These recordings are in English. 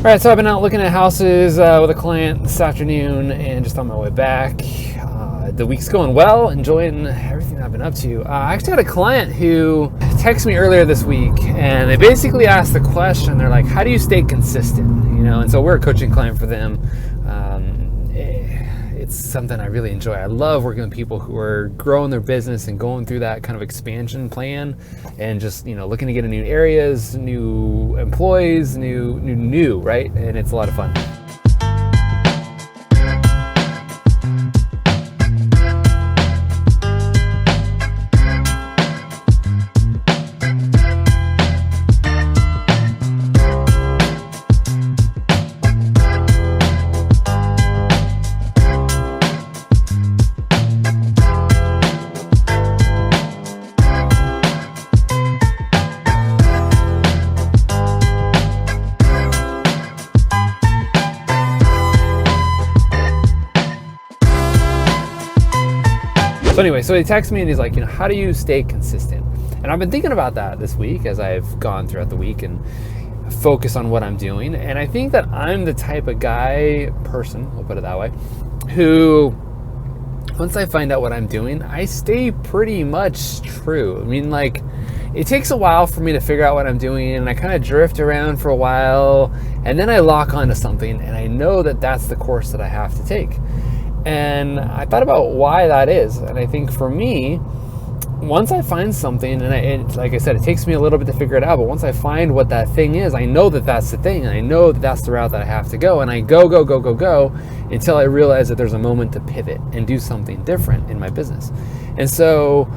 All right, so I've been out looking at houses with a client this afternoon and just on my way back. The week's going well, enjoying everything I've been up to. I actually had a client who texted me earlier this week, and they basically asked the question, they're like, how do you stay consistent? You know, and so we're a coaching client for them. It's something I really enjoy. I love working with people who are growing their business and going through that kind of expansion plan and just, you know, looking to get in new areas, new employees, new, right? And it's a lot of fun. So he texts me and he's like, you know, how do you stay consistent? And I've been thinking about that this week as I've gone throughout the week and focus on what I'm doing. And I think that I'm the type of person, we'll put it that way, who once I find out what I'm doing, I stay pretty much true. I mean, like, it takes a while for me to figure out what I'm doing, and I kind of drift around for a while, and then I lock onto something, and I know that that's the course that I have to take. And I thought about why that is. And I think for me, once I find something, and like I said, it takes me a little bit to figure it out, but once I find what that thing is, I know that that's the thing, and I know that that's the route that I have to go, and I go until I realize that there's a moment to pivot and do something different in my business. And so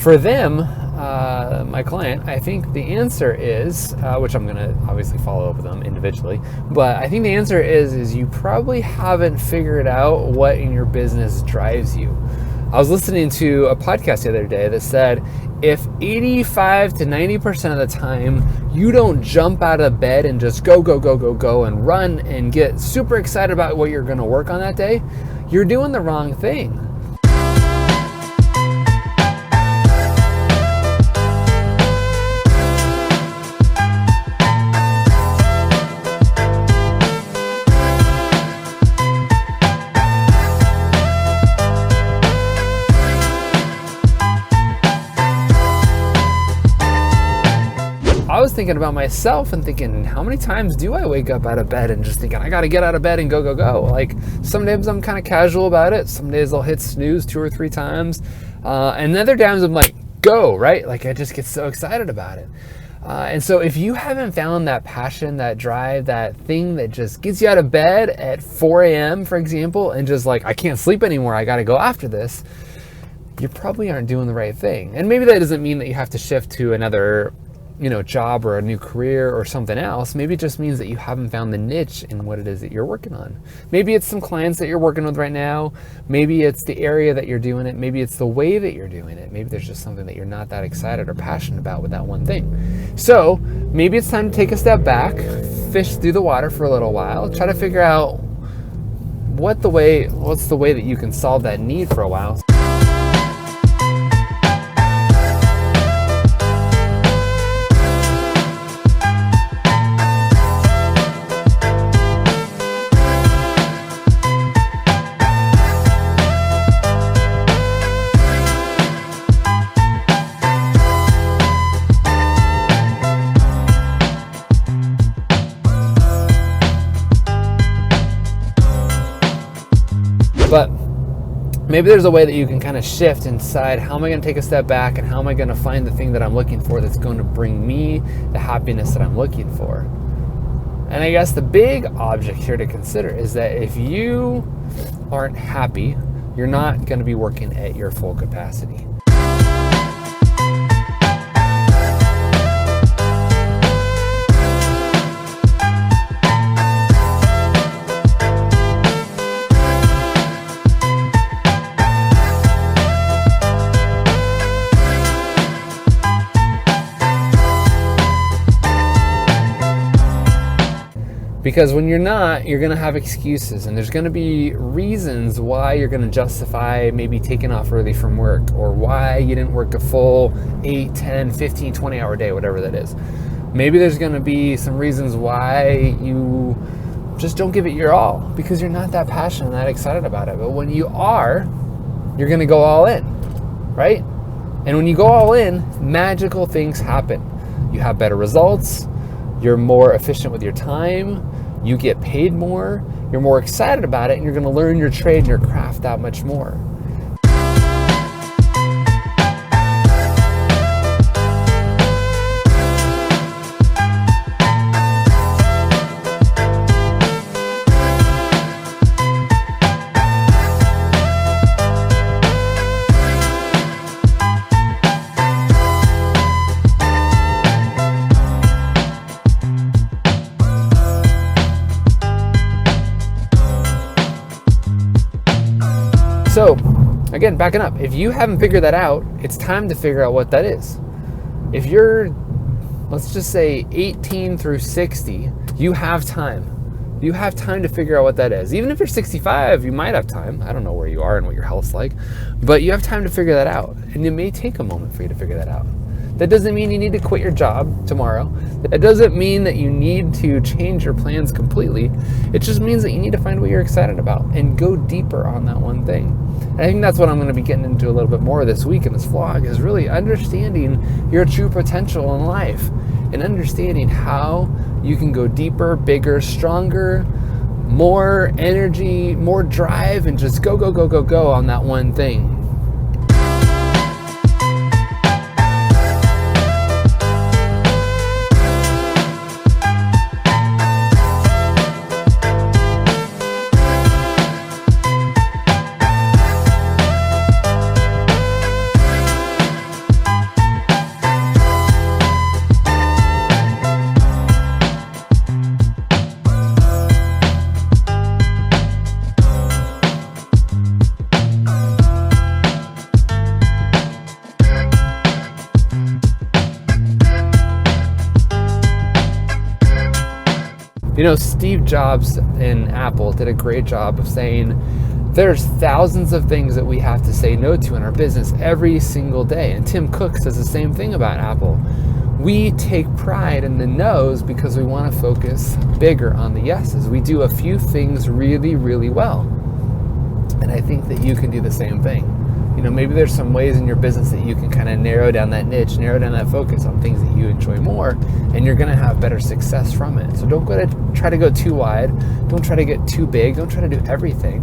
for them, my client, I think the answer is, which I'm going to obviously follow up with them individually, but I think the answer is you probably haven't figured out what in your business drives you. I was listening to a podcast the other day that said, if 85 to 90% of the time you don't jump out of bed and just go and run and get super excited about what you're going to work on that day, you're doing the wrong thing. I was thinking about myself and thinking, how many times do I wake up out of bed and just thinking, I got to get out of bed and go. Like, some days I'm kind of casual about it. Some days I'll hit snooze 2 or 3 times. And other times I'm like, go, right? Like, I just get so excited about it. And so if you haven't found that passion, that drive, that thing that just gets you out of bed at 4 a.m., for example, and just like, I can't sleep anymore, I got to go after this, you probably aren't doing the right thing. And maybe that doesn't mean that you have to shift to another job or a new career or something else. Maybe it just means that you haven't found the niche in what it is that you're working on. Maybe it's some clients that you're working with right now. Maybe it's the area that you're doing it. Maybe it's the way that you're doing it. Maybe there's just something that you're not that excited or passionate about with that one thing. So maybe it's time to take a step back, fish through the water for a little while, try to figure out what's the way that you can solve that need for a while. But maybe there's a way that you can kind of shift and decide, how am I going to take a step back and how am I going to find the thing that I'm looking for that's going to bring me the happiness that I'm looking for. And I guess the big object here to consider is that if you aren't happy, you're not going to be working at your full capacity. Because when you're not, you're going to have excuses, and there's going to be reasons why you're going to justify maybe taking off early from work, or why you didn't work a full 8, 10, 15, 20 hour day, whatever that is. Maybe there's going to be some reasons why you just don't give it your all because you're not that passionate, that excited about it. But when you are, you're going to go all in, right? And when you go all in, magical things happen. You have better results. You're more efficient with your time. You get paid more. You're more excited about it, and you're going to learn your trade and your craft that much more. So, again, backing up, if you haven't figured that out, it's time to figure out what that is. If you're, let's just say 18 through 60, you have time. You have time to figure out what that is. Even if you're 65, you might have time. I don't know where you are and what your health's like, but you have time to figure that out. And it may take a moment for you to figure that out. That doesn't mean you need to quit your job tomorrow. That doesn't mean that you need to change your plans completely. It just means that you need to find what you're excited about and go deeper on that one thing. And I think that's what I'm going to be getting into a little bit more this week in this vlog, is really understanding your true potential in life and understanding how you can go deeper, bigger, stronger, more energy, more drive, and just go on that one thing. You know, Steve Jobs in Apple did a great job of saying there's thousands of things that we have to say no to in our business every single day. And Tim Cook says the same thing about Apple. We take pride in the no's because we want to focus bigger on the yeses. We do a few things really, really well. And I think that you can do the same thing. You know, maybe there's some ways in your business that you can kind of narrow down that niche, narrow down that focus on things that you enjoy more, and you're going to have better success from it. So don't try to go too wide. Don't try to get too big. Don't try to do everything.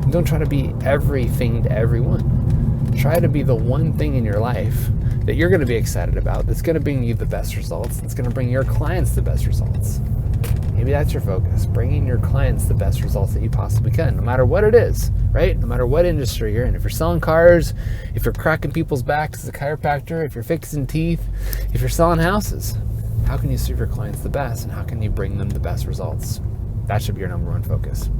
And don't try to be everything to everyone. Try to be the one thing in your life that you're going to be excited about, that's going to bring you the best results, that's going to bring your clients the best results. Maybe that's your focus, bringing your clients the best results that you possibly can, no matter what it is, right? No matter what industry you're in. If you're selling cars, if you're cracking people's backs as a chiropractor, if you're fixing teeth, if you're selling houses, how can you serve your clients the best, and how can you bring them the best results? That should be your number one focus.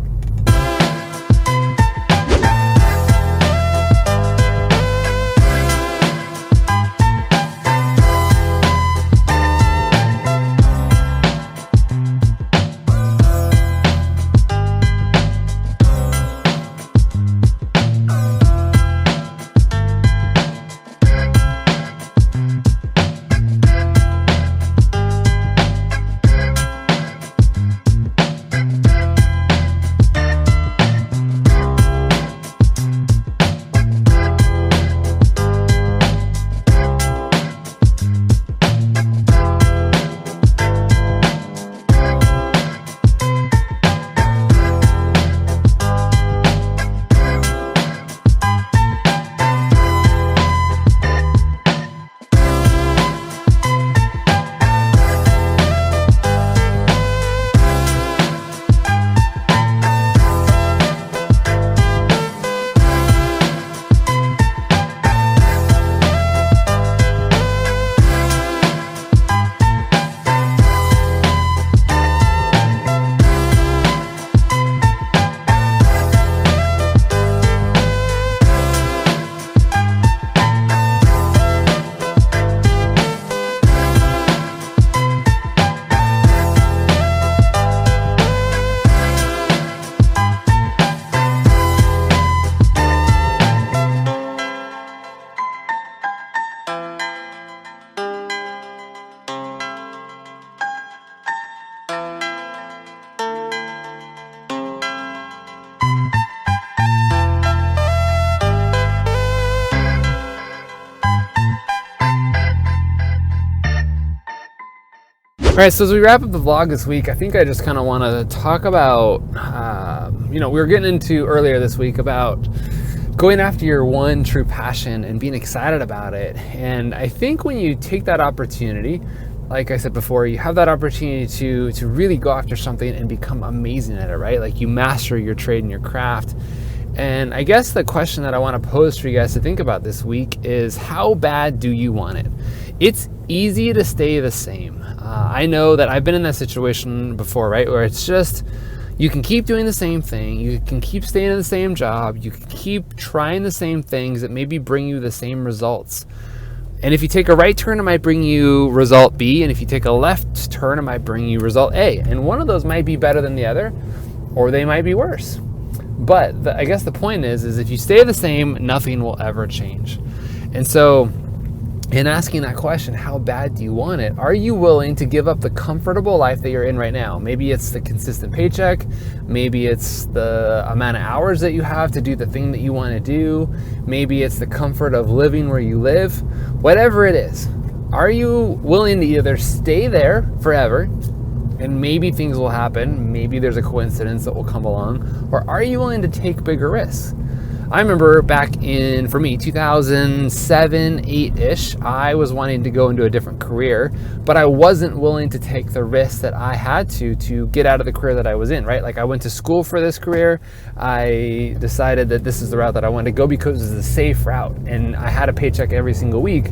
All right, so as we wrap up the vlog this week, I think I just kind of want to talk about, we were getting into earlier this week about going after your one true passion and being excited about it. And I think when you take that opportunity, like I said before, you have that opportunity to really go after something and become amazing at it, right? Like you master your trade and your craft. And I guess the question that I want to pose for you guys to think about this week is, how bad do you want it? It's easy to stay the same. I know that I've been in that situation before, right? Where it's just, you can keep doing the same thing. You can keep staying in the same job. You can keep trying the same things that maybe bring you the same results. And if you take a right turn, it might bring you result B. And if you take a left turn, it might bring you result A. And one of those might be better than the other, or they might be worse. But I guess the point is if you stay the same, nothing will ever change. And so in asking that question, how bad do you want it? Are you willing to give up the comfortable life that you're in right now? Maybe it's the consistent paycheck. Maybe it's the amount of hours that you have to do the thing that you want to do. Maybe it's the comfort of living where you live. Whatever it is, are you willing to either stay there forever, and maybe things will happen, maybe there's a coincidence that will come along, or are you willing to take bigger risks? I remember back in, for me, 2007, 8-ish, I was wanting to go into a different career, but I wasn't willing to take the risks that I had to get out of the career that I was in, right? Like I went to school for this career. I decided that this is the route that I wanted to go because it was a safe route, and I had a paycheck every single week.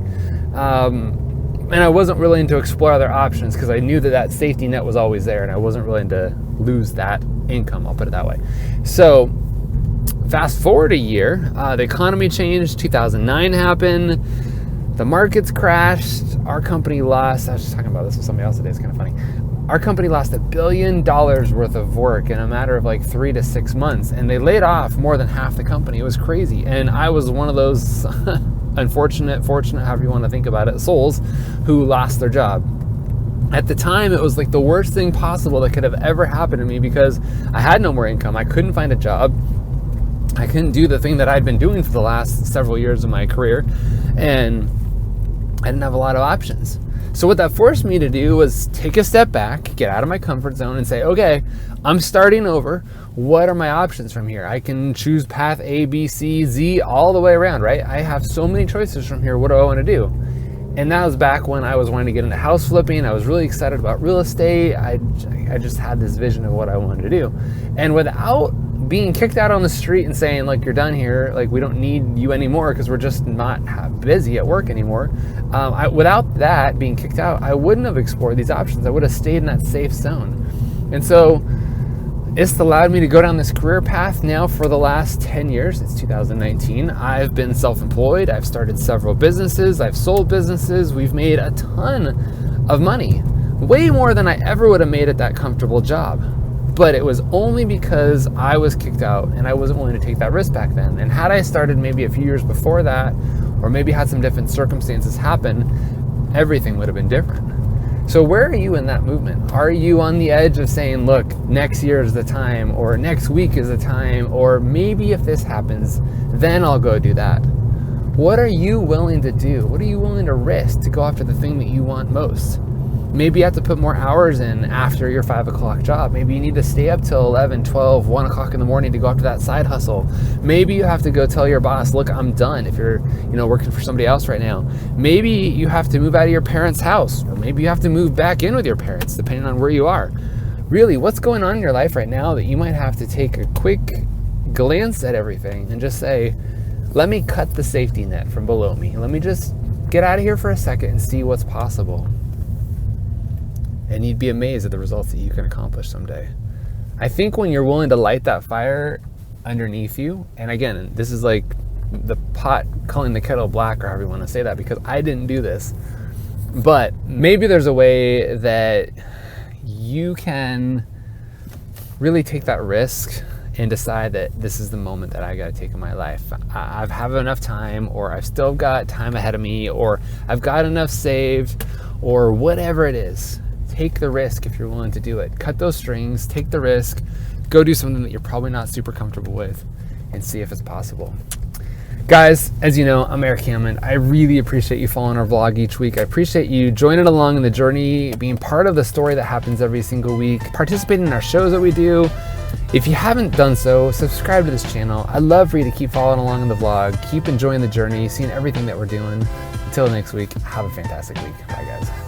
And I wasn't willing to explore other options because I knew that safety net was always there, and I wasn't willing to lose that income, I'll put it that way. So fast forward a year, the economy changed, 2009 happened, the markets crashed, our company lost, I was just talking about this with somebody else today, it's kind of funny. Our company lost $1 billion worth of work in a matter of like 3 to 6 months, and they laid off more than half the company. It was crazy. And I was one of those unfortunate, fortunate, however you want to think about it, souls who lost their job. At the time, it was like the worst thing possible that could have ever happened to me because I had no more income. I couldn't find a job. I couldn't do the thing that I'd been doing for the last several years of my career, and I didn't have a lot of options. So what that forced me to do was take a step back, get out of my comfort zone and say, okay, I'm starting over. What are my options from here? I can choose path A, B, C, Z, all the way around, right? I have so many choices from here. What do I want to do? And that was back when I was wanting to get into house flipping. I was really excited about real estate. I just had this vision of what I wanted to do. And without being kicked out on the street and saying, like, you're done here, like, we don't need you anymore because we're just not busy at work anymore. Without that being kicked out, I wouldn't have explored these options. I would have stayed in that safe zone. And so it's allowed me to go down this career path now for the last 10 years. It's 2019. I've been self-employed. I've started several businesses. I've sold businesses. We've made a ton of money, way more than I ever would have made at that comfortable job. But it was only because I was kicked out and I wasn't willing to take that risk back then. And had I started maybe a few years before that, or maybe had some different circumstances happen, everything would have been different. So where are you in that movement? Are you on the edge of saying, look, next year is the time, or next week is the time, or maybe if this happens, then I'll go do that? What are you willing to do? What are you willing to risk to go after the thing that you want most? Maybe you have to put more hours in after your 5 o'clock job. Maybe you need to stay up till 11, 12, 1 o'clock in the morning to go after that side hustle. Maybe you have to go tell your boss, look, I'm done, if you're working for somebody else right now. Maybe you have to move out of your parents' house, or maybe you have to move back in with your parents, depending on where you are. Really, what's going on in your life right now that you might have to take a quick glance at everything and just say, let me cut the safety net from below me. Let me just get out of here for a second and see what's possible. And you'd be amazed at the results that you can accomplish someday. I think when you're willing to light that fire underneath you, and again, this is like the pot calling the kettle black, or however you want to say that, because I didn't do this, but maybe there's a way that you can really take that risk and decide that this is the moment that I got to take in my life. I've have enough time, or I've still got time ahead of me, or I've got enough saved, or whatever it is. Take the risk if you're willing to do it. Cut those strings, take the risk, go do something that you're probably not super comfortable with, and see if it's possible. Guys, as you know, I'm Erik Hammond. I really appreciate you following our vlog each week. I appreciate you joining along in the journey, being part of the story that happens every single week, participating in our shows that we do. If you haven't done so, subscribe to this channel. I'd love for you to keep following along in the vlog, keep enjoying the journey, seeing everything that we're doing. Until next week, have a fantastic week. Bye, guys.